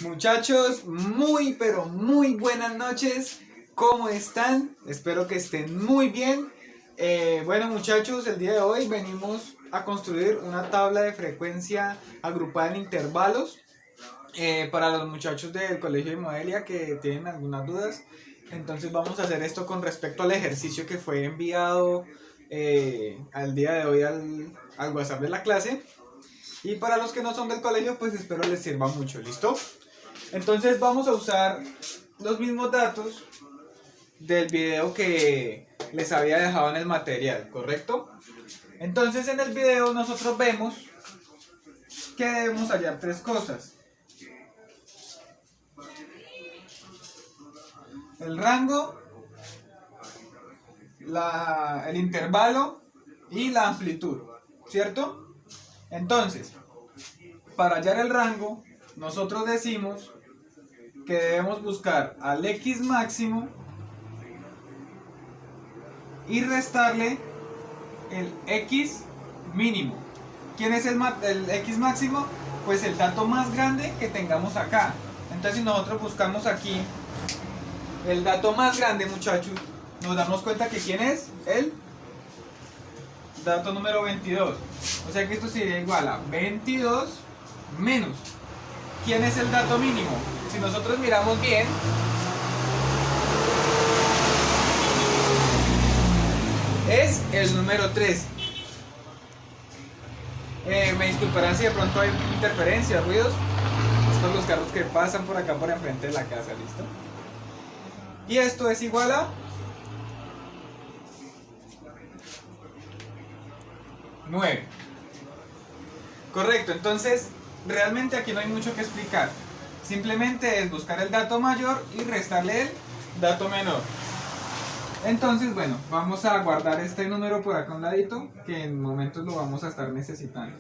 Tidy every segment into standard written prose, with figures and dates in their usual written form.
Muchachos, muy pero muy buenas noches. ¿Cómo están? Espero que estén muy bien. Bueno muchachos, el día de hoy venimos a construir una tabla de frecuencia agrupada en intervalos. Para los muchachos del colegio de Modelia que tienen algunas dudas, entonces vamos a hacer esto con respecto al ejercicio que fue enviado al día de hoy al WhatsApp de la clase. Y para los que no son del colegio, pues espero les sirva mucho, ¿listo? Entonces vamos a usar los mismos datos del video que les había dejado en el material, ¿correcto? Entonces en el video nosotros vemos que debemos hallar tres cosas: el rango, el intervalo y la amplitud, ¿cierto? Entonces, para hallar el rango, nosotros decimos que debemos buscar al X máximo y restarle el X mínimo. ¿Quién es el X máximo? Pues el dato más grande que tengamos acá. Entonces si nosotros buscamos aquí el dato más grande, muchachos, nos damos cuenta que ¿quién es? El dato número 22. O sea que esto sería igual a 22 menos. ¿Quién es el dato mínimo? Si nosotros miramos bien, es el número 3. Me disculparán si de pronto hay interferencia, ruidos. Estos los carros que pasan por acá por enfrente de la casa, ¿listo? Y esto es igual a 9. Correcto, entonces realmente aquí no hay mucho que explicar. Simplemente es buscar el dato mayor y restarle el dato menor. Entonces, bueno, vamos a guardar este número por acá a un ladito, que en momentos lo vamos a estar necesitando.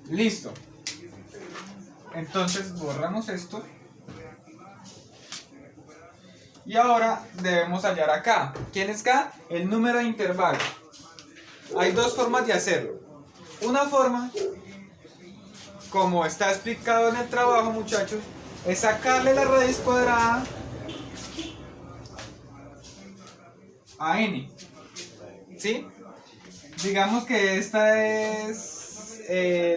Listo. Entonces borramos esto. Y ahora debemos hallar acá. ¿Quién es K? El número de intervalo. Hay dos formas de hacerlo. Una forma, como está explicado en el trabajo, muchachos, es sacarle la raíz cuadrada a n. ¿Sí? Digamos que esta es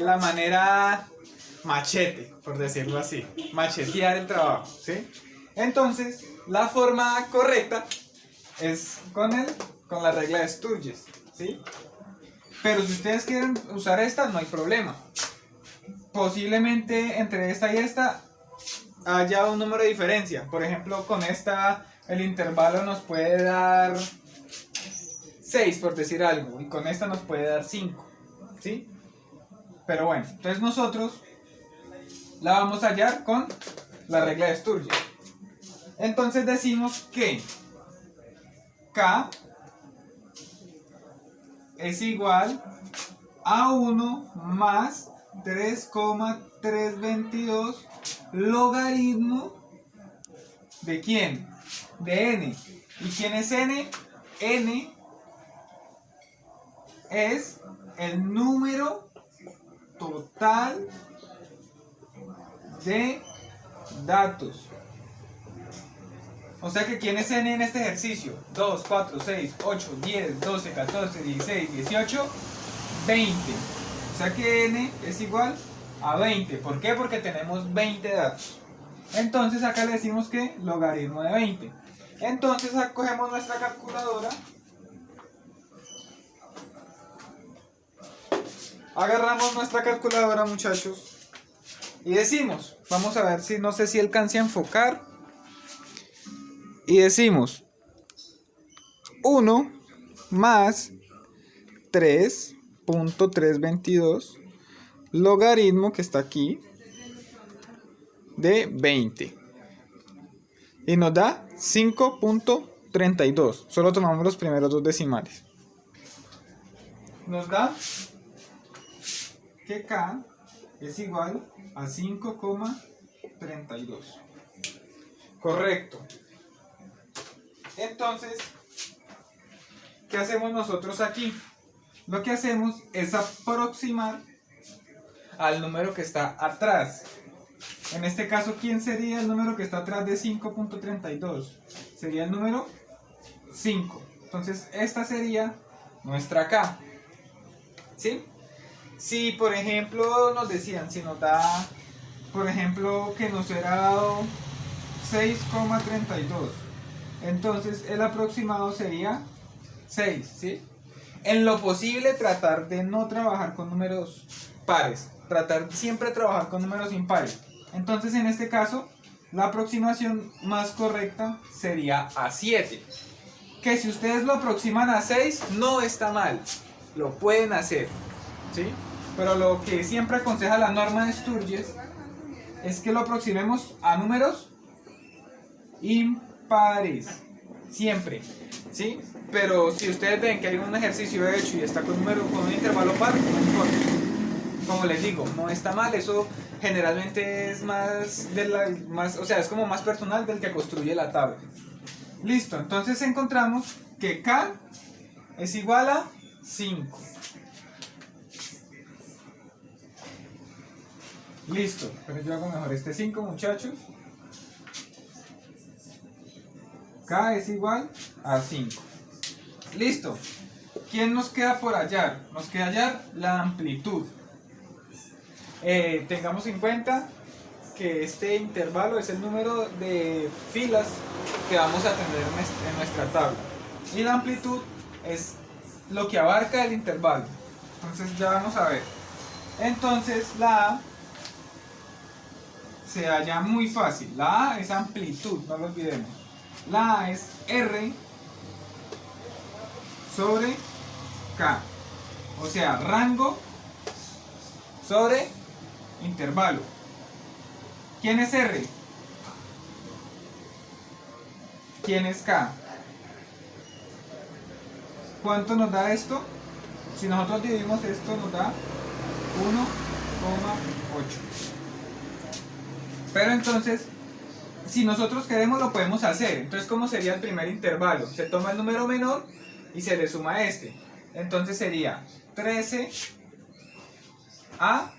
la manera machete, por decirlo así. Machetear el trabajo, ¿sí? Entonces, la forma correcta es con la regla de Sturges, ¿sí? Pero si ustedes quieren usar esta, no hay problema. Posiblemente entre esta y esta haya un número de diferencia. Por ejemplo, con esta el intervalo nos puede dar 6, por decir algo, y con esta nos puede dar 5, ¿sí? Pero bueno, entonces nosotros la vamos a hallar con la regla de Sturgeon. Entonces decimos que K es igual a 1 más 3,322 logaritmo ¿de quién? De n. ¿Y quién es n? N es el número total de datos. O sea que ¿quién es n en este ejercicio? 2, 4, 6, 8, 10, 12, 14, 16, 18, 20. O sea que n es igual a 20. ¿Por qué? Porque tenemos 20 datos. Entonces acá le decimos que logaritmo de 20. Entonces cogemos nuestra calculadora. Agarramos nuestra calculadora, muchachos, y decimos, vamos a ver si, no sé si alcance a enfocar. Y decimos 1 más 3.322 logaritmo, que está aquí, de 20. Y nos da 5.32. Solo tomamos los primeros dos decimales. Nos da que K es igual a 5,32. Correcto. Entonces, ¿qué hacemos nosotros aquí? Lo que hacemos es aproximar al número que está atrás. En este caso, ¿quién sería el número que está atrás de 5.32? Sería el número 5. Entonces, esta sería nuestra K. ¿Sí? Si, por ejemplo, nos decían, si nos da, por ejemplo, que nos hubiera dado 6,32, entonces el aproximado sería 6, ¿sí? En lo posible, tratar de no trabajar con números pares, tratar siempre de trabajar con números impares. Entonces, en este caso, la aproximación más correcta sería a 7. Que si ustedes lo aproximan a 6, no está mal, lo pueden hacer, ¿sí? Pero lo que siempre aconseja la norma de Sturges es que lo aproximemos a números impares, siempre, ¿sí? Pero si ustedes ven que hay un ejercicio hecho y está con un intervalo par, no importa. Como les digo, no está mal, eso generalmente es o sea, es como más personal del que construye la tabla. Listo, entonces encontramos que K es igual a 5. Listo, pero yo hago mejor este 5, muchachos. K es igual a 5. Listo. ¿Quién nos queda por hallar? Nos queda hallar la amplitud. Tengamos en cuenta que este intervalo es el número de filas que vamos a tener en nuestra tabla. Y la amplitud es lo que abarca el intervalo. Entonces ya vamos a ver. Entonces la A se halla muy fácil. La A es amplitud, no lo olvidemos. La A es R sobre K. O sea, rango sobre intervalo. ¿Quién es R? ¿Quién es K? ¿Cuánto nos da esto? Si nosotros dividimos esto nos da 1,8. Pero entonces, si nosotros queremos lo podemos hacer. Entonces, ¿cómo sería el primer intervalo? Se toma el número menor y se le suma este. Entonces sería 13 a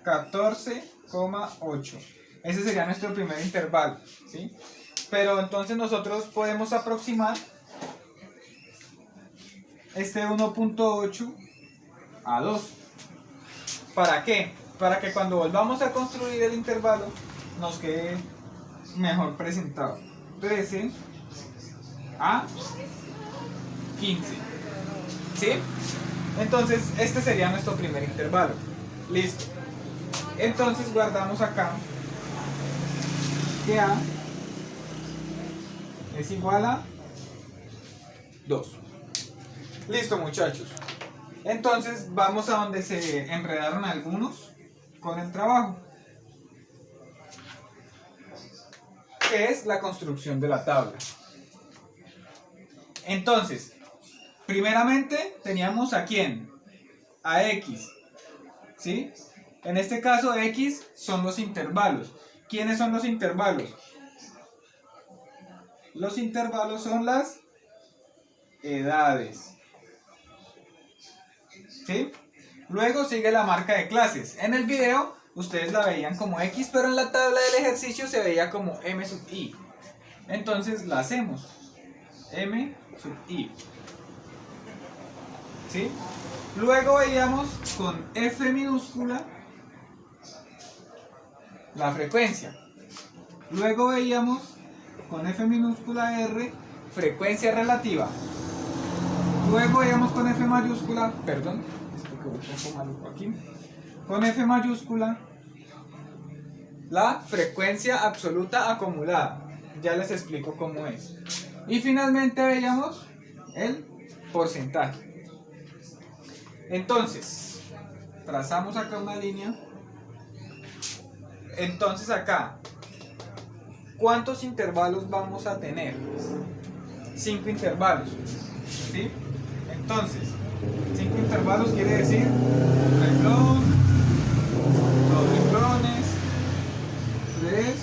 14,8. Ese sería nuestro primer intervalo, ¿sí? Pero entonces nosotros podemos aproximar este 1.8 a 2. ¿Para qué? Para que cuando volvamos a construir el intervalo nos quede mejor presentado. 13 a 15. ¿Sí? Entonces este sería nuestro primer intervalo. Listo. Entonces guardamos acá que A es igual a 2. Listo, muchachos. Entonces vamos a donde se enredaron algunos con el trabajo, que es la construcción de la tabla. Entonces, primeramente teníamos a quién, a X, ¿sí? En este caso X son los intervalos. ¿Quiénes son los intervalos? Los intervalos son las edades, ¿sí? Luego sigue la marca de clases. En el video ustedes la veían como X, pero en la tabla del ejercicio se veía como M sub I. Entonces la hacemos. M sub I. ¿Sí? Luego veíamos con F minúscula la frecuencia. Luego veíamos con F minúscula R frecuencia relativa. Luego veíamos con F mayúscula, perdón, con F mayúscula la frecuencia absoluta acumulada. Ya les explico cómo es. Y finalmente veíamos el porcentaje. Entonces, trazamos acá una línea. Entonces acá, ¿cuántos intervalos vamos a tener? 5 intervalos, ¿sí? Entonces, 5 intervalos quiere decir un renglón, 2 renglones, 3,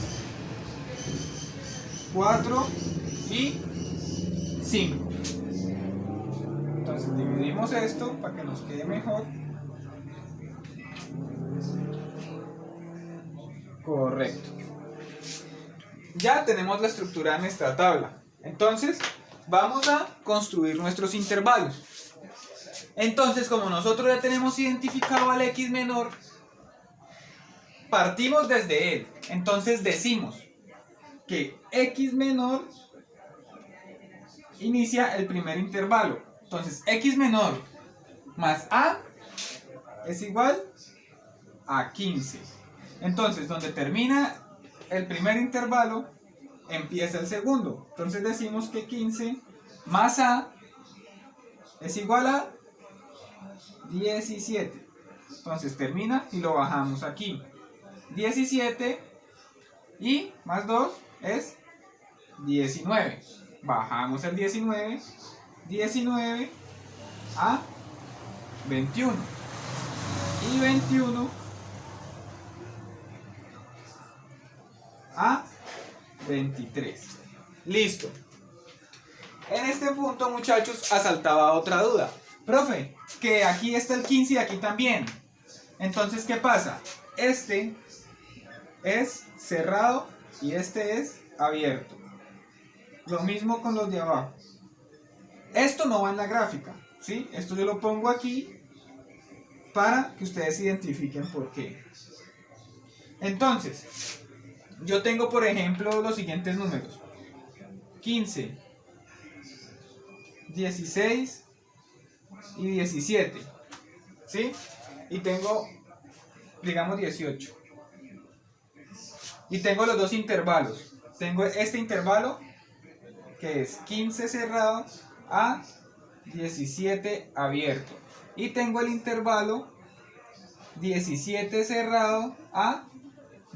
4 y 5. Entonces dividimos esto para que nos quede mejor. Correcto. Ya tenemos la estructura de nuestra tabla. Entonces, vamos a construir nuestros intervalos. Entonces, como nosotros ya tenemos identificado al x menor, partimos desde él. Entonces decimos que x menor inicia el primer intervalo. Entonces, x menor más a es igual a 15. Entonces, donde termina el primer intervalo, empieza el segundo. Entonces decimos que 15 más a es igual a 17. Entonces termina y lo bajamos aquí. 17 y más 2 es 19. Bajamos el 19. 19 a 21. Y 21 a 23. Listo. En este punto, muchachos, asaltaba otra duda. Profe, que aquí está el 15 y aquí también. Entonces, ¿qué pasa? Este es cerrado y este es abierto. Lo mismo con los de abajo. Esto no va en la gráfica, ¿sí? Esto yo lo pongo aquí para que ustedes identifiquen por qué. Entonces, yo tengo, por ejemplo, los siguientes números: 15, 16 y 17, ¿sí? Y tengo, digamos, 18. Y tengo los dos intervalos. Tengo este intervalo, que es 15 cerrado a 17 abierto. Y tengo el intervalo 17 cerrado a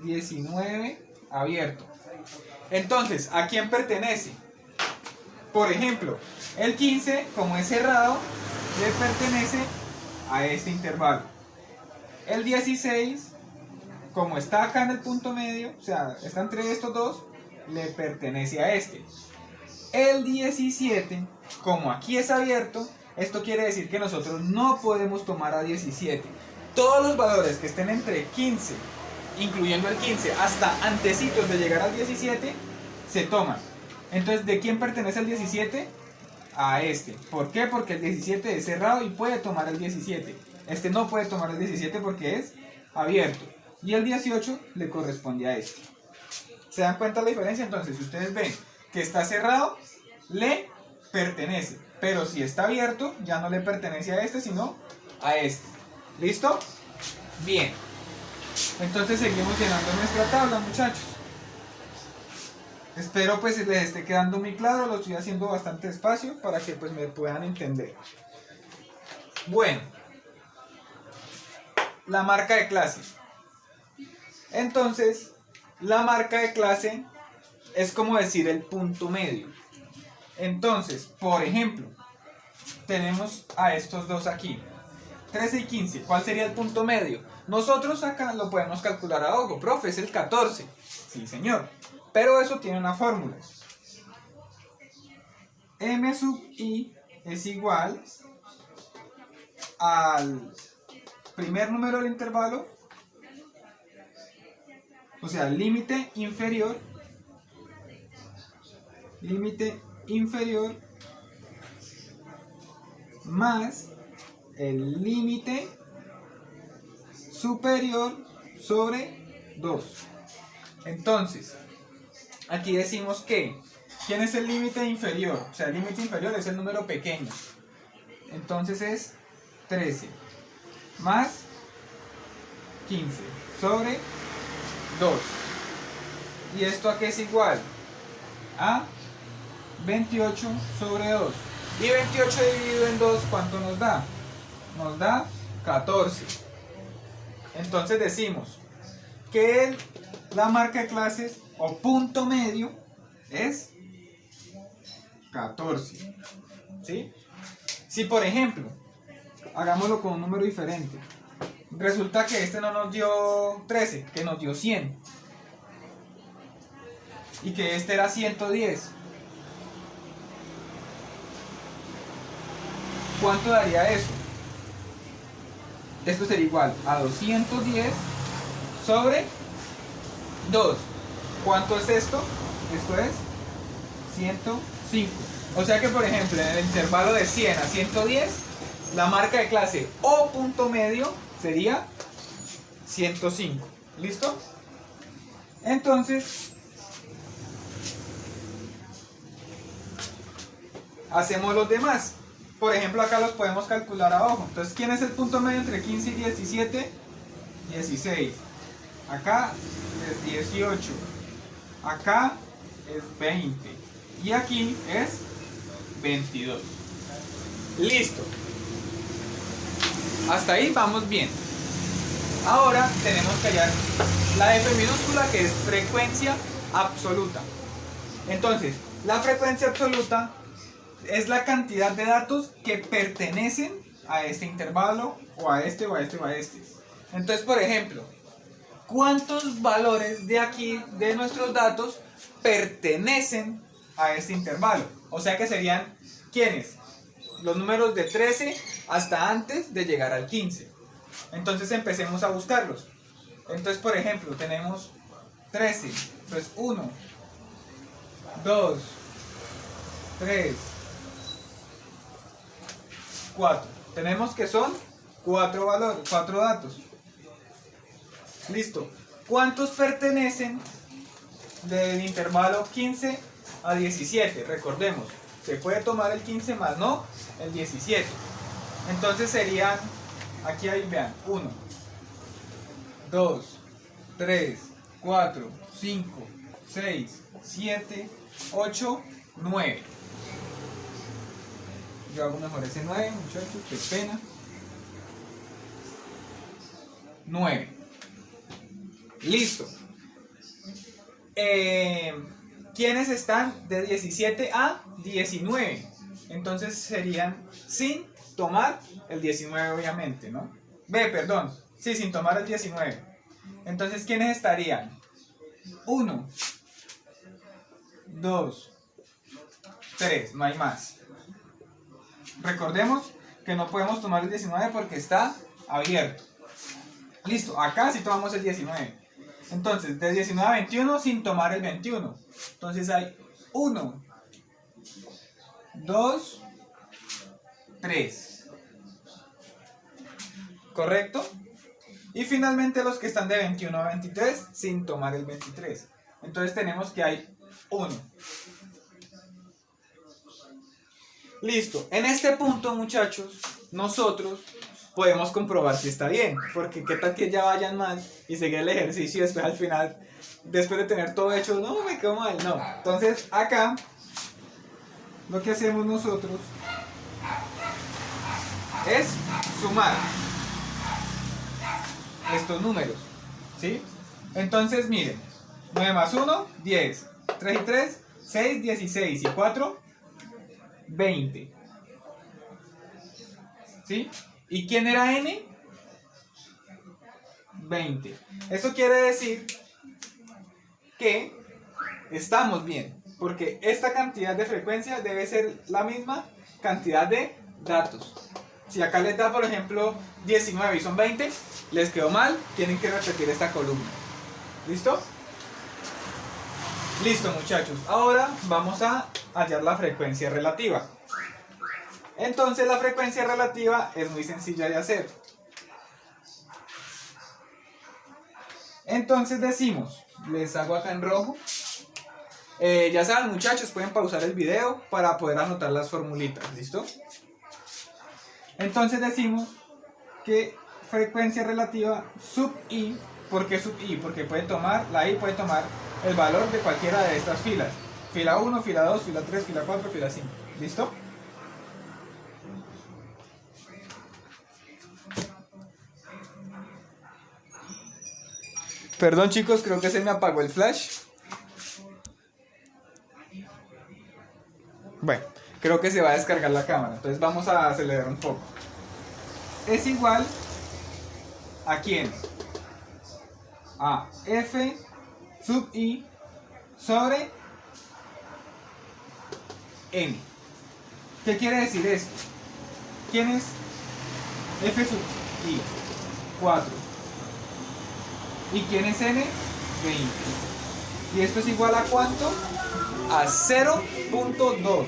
19 abierto. Entonces, ¿a quién pertenece? Por ejemplo, el 15, como es cerrado, le pertenece a este intervalo. El 16, como está acá en el punto medio, o sea, está entre estos dos, le pertenece a este. El 17, como aquí es abierto, esto quiere decir que nosotros no podemos tomar a 17. Todos los valores que estén entre 15, incluyendo el 15, hasta antecitos de llegar al 17, se toman. Entonces, ¿de quién pertenece el 17? A este. ¿Por qué? Porque el 17 es cerrado y puede tomar el 17. Este no puede tomar el 17 porque es abierto. Y el 18 le corresponde a este. ¿Se dan cuenta la diferencia? Entonces, si ustedes ven que está cerrado, le pertenece. Pero si está abierto, ya no le pertenece a este, sino a este. ¿Listo? Bien. Entonces seguimos llenando nuestra tabla, muchachos. Espero pues les esté quedando muy claro. Lo estoy haciendo bastante despacio para que pues me puedan entender. Bueno, la marca de clase. Entonces, la marca de clase es como decir el punto medio. Entonces, por ejemplo, tenemos a estos dos aquí, 13 y 15. ¿Cuál sería el punto medio? Nosotros acá lo podemos calcular a ojo. Profe, es el 14. Sí, señor. Pero eso tiene una fórmula. M sub i es igual al primer número del intervalo, o sea, límite inferior más el límite superior sobre 2. Entonces, aquí decimos que, ¿quién es el límite inferior? O sea, el límite inferior es el número pequeño. Entonces es 13 más 15 sobre 2. ¿Y esto a qué es igual? A 28 sobre 2. Y 28 dividido en 2, ¿cuánto nos da? Nos da 14. Entonces decimos que la marca de clases o punto medio es 14. ¿Sí? Si por ejemplo, hagámoslo con un número diferente, resulta que este no nos dio 13, que nos dio 100. Y que este era 110. ¿Cuánto daría eso? Esto sería igual a 210 sobre 2. ¿Cuánto es esto? Esto es 105. O sea que, por ejemplo, en el intervalo de 100 a 110, la marca de clase o punto medio sería 105. ¿Listo? Entonces, hacemos los demás. Por ejemplo, acá los podemos calcular abajo. Entonces, ¿quién es el punto medio entre 15 y 17? 16. Acá es 18. Acá es 20. Y aquí es 22. Listo. Hasta ahí vamos bien. Ahora tenemos que hallar la F minúscula, que es frecuencia absoluta. Entonces, la frecuencia absoluta es la cantidad de datos que pertenecen a este intervalo, o a este, o a este, o a este. Entonces, por ejemplo, ¿cuántos valores de aquí, de nuestros datos, pertenecen a este intervalo? O sea que serían, ¿quiénes? Los números de 13 hasta antes de llegar al 15. Entonces empecemos a buscarlos. Entonces, por ejemplo, tenemos 13. Entonces, 1, 2, 3, 4. Tenemos que son 4 valores, 4 datos. Listo. ¿Cuántos pertenecen del intervalo 15 a 17? Recordemos, se puede tomar el 15 más no el 17. Entonces serían, aquí ahí vean, 1, 2, 3, 4, 5, 6, 7, 8, 9. Yo hago mejor ese 9, muchachos, qué pena. 9. Listo. ¿Quiénes están de 17 a 19? Entonces serían sin tomar el 19, obviamente, ¿no? Perdón. Sí, sin tomar el 19. Entonces, ¿quiénes estarían? 1, 2, 3, no hay más. Recordemos que no podemos tomar el 19 porque está abierto. Listo, acá sí tomamos el 19. Entonces, de 19 a 21 sin tomar el 21. Entonces hay 1, 2, 3. ¿Correcto? Y finalmente los que están de 21 a 23 sin tomar el 23. Entonces tenemos que hay 1. Listo. En este punto, muchachos, nosotros podemos comprobar si está bien. Porque qué tal que ya vayan mal y seguir el ejercicio y después al final, después de tener todo hecho, no, me quedó mal. No. Entonces acá, lo que hacemos nosotros es sumar estos números, ¿sí? Entonces miren, 9 más 1, 10, 3 y 3, 6, 16 y 4, 20, ¿sí? ¿Y quién era n? 20. Eso quiere decir que estamos bien, porque esta cantidad de frecuencia debe ser la misma cantidad de datos. Si acá les da, por ejemplo, 19 y son 20, les quedó mal, tienen que repetir esta columna. ¿Listo? Listo, muchachos. Ahora vamos a hallar la frecuencia relativa. Entonces la frecuencia relativa es muy sencilla de hacer. Entonces decimos, les hago acá en rojo. Ya saben, muchachos, pueden pausar el video para poder anotar las formulitas. ¿Listo? Entonces decimos que frecuencia relativa sub i. ¿Por qué sub i? Porque la i puede tomar el valor de cualquiera de estas filas. Fila 1, fila 2, fila 3, fila 4, fila 5. ¿Listo? Perdón, chicos, creo que se me apagó el flash. Bueno, creo que se va a descargar la cámara. Entonces vamos a acelerar un poco. Es igual a ¿quién? A f sub i sobre n. ¿Qué quiere decir esto? ¿Quién es f sub i? 4. ¿Y quién es n? 20. ¿Y esto es igual a cuánto? A 0.2.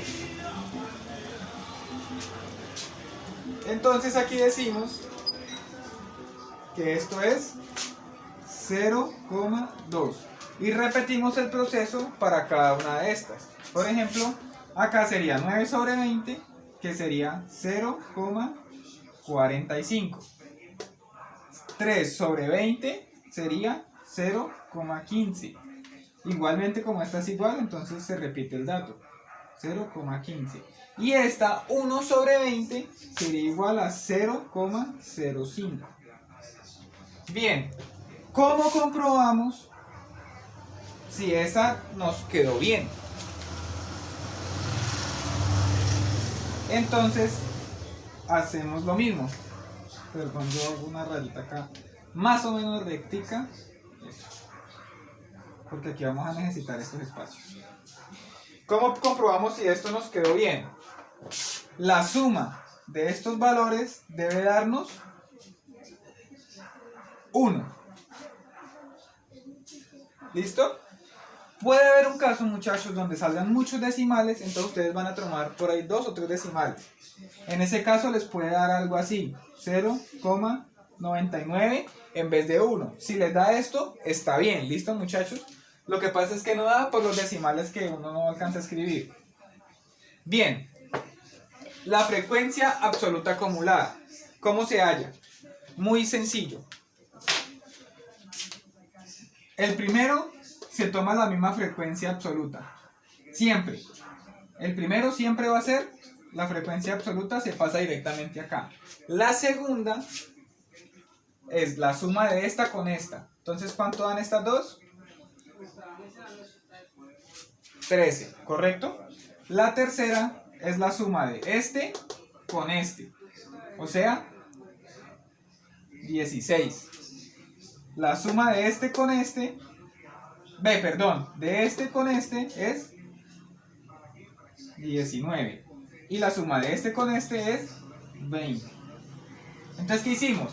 Entonces aquí decimos que esto es 0,2. Y repetimos el proceso para cada una de estas. Por ejemplo, acá sería 9 sobre 20, que sería 0,45. 3 sobre 20 sería 0,15. Igualmente, como esta es igual, entonces se repite el dato, 0,15. Y esta 1 sobre 20 sería igual a 0,05. Bien, ¿cómo comprobamos si esa nos quedó bien? Entonces hacemos lo mismo, pero cuando yo hago una rayita acá más o menos rectica, eso, porque aquí vamos a necesitar estos espacios. ¿Cómo comprobamos si esto nos quedó bien? La suma de estos valores debe darnos 1. ¿Listo? Puede haber un caso, muchachos, donde salgan muchos decimales, entonces ustedes van a tomar por ahí 2 o 3 decimales. En ese caso les puede dar algo así, 0,99 en vez de 1. Si les da esto, está bien, ¿listo, muchachos? Lo que pasa es que no da por los decimales que uno no alcanza a escribir. Bien, la frecuencia absoluta acumulada, ¿cómo se halla? Muy sencillo. El primero se toma la misma frecuencia absoluta, siempre. El primero siempre va a ser la frecuencia absoluta, se pasa directamente acá. La segunda es la suma de esta con esta. Entonces, ¿cuánto dan estas dos? 13, ¿correcto? La tercera es la suma de este con este, o sea, 16. La suma de este con este, de este con este es 19. Y la suma de este con este es 20. Entonces, ¿qué hicimos?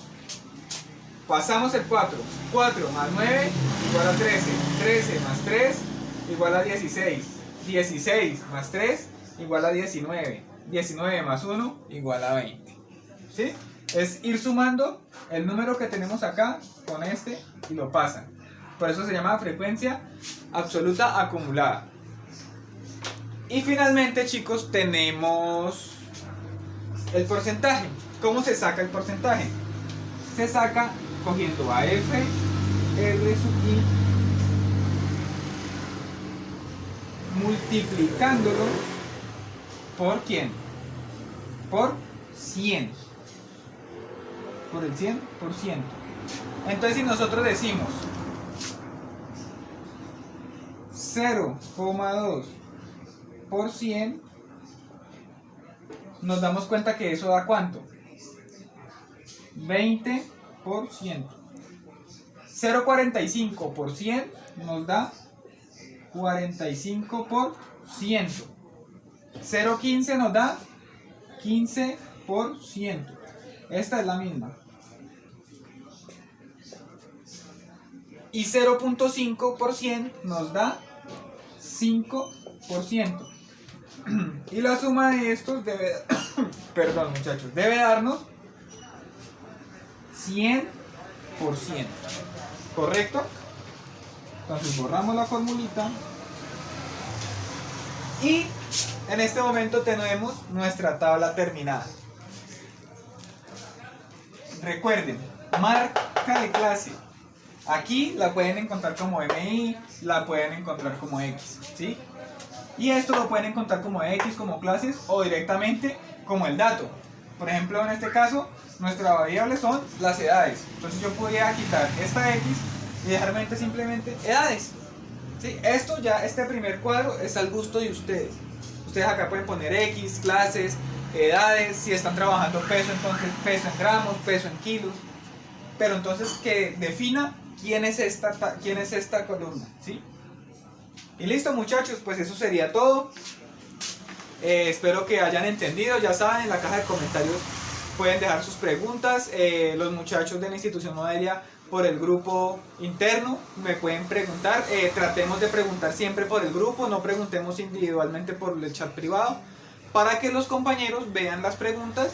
Pasamos el 4. 4 más 9 igual a 13. 13 más 3 igual a 16. 16 más 3 igual a 19. 19 más 1 igual a 20. ¿Sí? Es ir sumando el número que tenemos acá con este y lo pasan. Por eso se llama frecuencia absoluta acumulada. Y finalmente, chicos, tenemos el porcentaje. ¿Cómo se saca el porcentaje? Se saca cogiendo a f r sub i, multiplicándolo por ¿quién? Por 100. Por el 100%. Entonces, si nosotros decimos 0,2 por 100, nos damos cuenta que eso da ¿cuánto? 20%. 0,45 por 100 nos da 45%. 0,15 nos da 15%. Esta es la misma. Y 0,5% nos da 5%. Y la suma de estos debe, perdón, muchachos, debe darnos 100%. ¿Correcto? Entonces borramos la formulita. Y en este momento tenemos nuestra tabla terminada. Recuerden, marca de clase. Aquí la pueden encontrar como MI, la pueden encontrar como X, ¿sí? Y esto lo pueden encontrar como X, como clases, o directamente como el dato. Por ejemplo, en este caso, nuestra variable son las edades. Entonces yo podría quitar esta X y dejarme simplemente edades, ¿sí? Esto ya, este primer cuadro es al gusto de ustedes. Ustedes acá pueden poner X, clases, edades. Si están trabajando peso, entonces peso en gramos, peso en kilos. Pero entonces que defina quién es esta columna, ¿sí? Y listo, muchachos, pues eso sería todo. Espero que hayan entendido. Ya saben, en la caja de comentarios pueden dejar sus preguntas. Los muchachos de la institución Modelia por el grupo interno, me pueden preguntar, tratemos de preguntar siempre por el grupo, no preguntemos individualmente por el chat privado, para que los compañeros vean las preguntas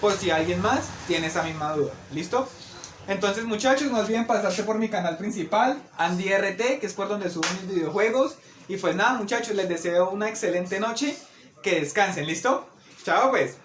por si alguien más tiene esa misma duda. ¿Listo? Entonces muchachos, no olviden pasarse por mi canal principal, AndyRT, que es por donde subo mis videojuegos. Y pues nada muchachos, les deseo una excelente noche, que descansen, ¿listo? Chao pues.